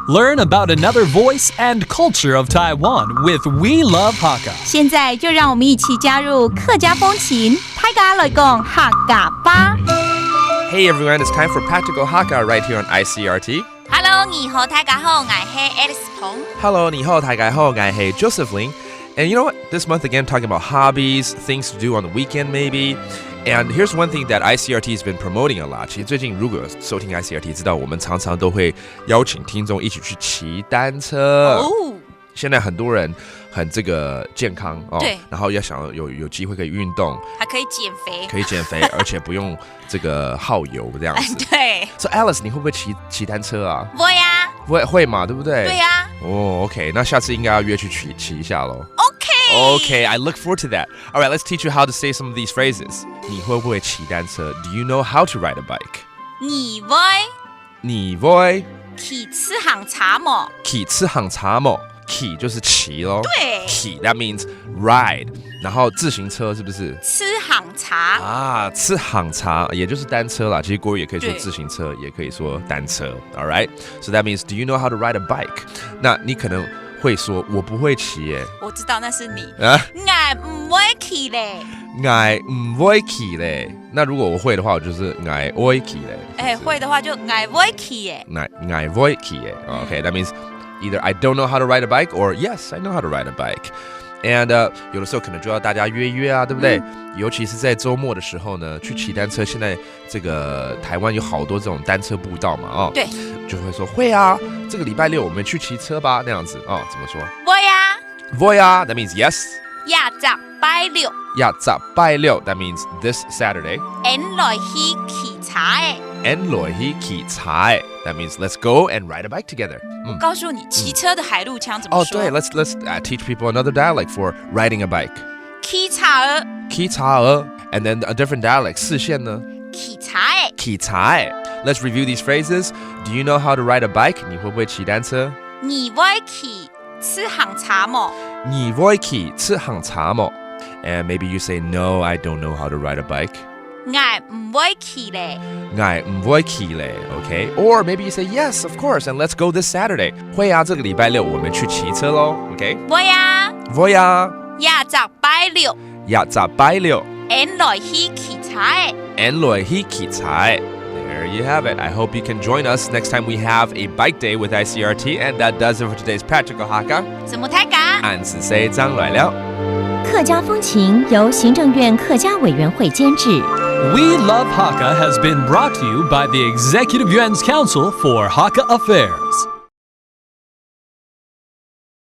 Learn about another voice and culture of Taiwan with We Love Hakka. 现在就让我们一起加入客家风情，大家来讲客家吧。Hey everyone, it's time for Practical Hakka right here on ICRT. Hello， 你好，大家好，我係 Alice 彭。Hello, 你好，大家好，我係 Joseph Ling. And you know what? This month again, talking about hobbies, things to do on the weekend maybe. And here's one thing that ICRT has been promoting a lot. 其实最近如果收听 ICRT 知道我们常常都会邀请听众一起去骑单车。现在很多人很这个健康哦，对，然后要想有机会可以运动，还可以减肥，可以减肥，而且不用这个耗油这样子。对。So Alice， 你会不会骑单车啊？会呀，会嘛，对不对？对呀。OK， 那下次应该要约去骑一下咯。Okay, I look forward to that. All right, let's teach you how to say some of these phrases. 你会不会骑单车 Do you know how to ride a bike? 你會騎次行茶冇？騎次行茶冇？騎就是騎咯。對。騎 that means ride. 然后自行车是不是？次行茶啊，次行茶也就是单车啦。其实国语也可以说自行车，也可以说单车。All right, so that means do you know how to ride a bike? 那你可能会说我不会骑耶。我知道那是你。啊，我唔會騎咧。我唔會騎咧。那如果我會的話，我就是我會騎咧。會的話就我會騎耶。我會騎耶。Okay, that means either I don't know how to ride a bike or yes, I know how to ride a bike. And 有的时候可能就要大家约啊，对不对？尤其是在周末的时候呢，去骑单车。现在这个台湾有好多这种单车步道嘛，哦，对，就会说会啊，这个礼拜六我们去骑车吧，那样子哦，怎么说？會啊 that means yes. 廿十拜六 that means this Saturday. 來去騎茶that means let's go and ride a bike together. 我告訴你，騎車的海陸腔怎麼說？對 let's teach people another dialect for riding a bike. 騎茶兒 and then a different dialect 四線呢？騎茶 Let's review these phrases. Do you know how to ride a bike? 你會不會騎單車？你會騎次行茶冇？你會騎次行茶冇？ And maybe you say, no, I don't know how to ride a bike. 我唔會騎咧。Okay? Or maybe you say, yes, of course, and let's go this Saturday. 會啊，這個禮拜六我們去騎車咯。Okay? 會啊。廿十拜六。來去騎茶。There you have it. I hope you can join us next time we have a bike day with ICRT. And that does it for today's Practical Hakka. 怎麼大家？俺是誰張來了。客家風情由行政院客家委員會監製。We Love Hakka has been brought to you by the Executive Yuan's Council for Hakka Affair.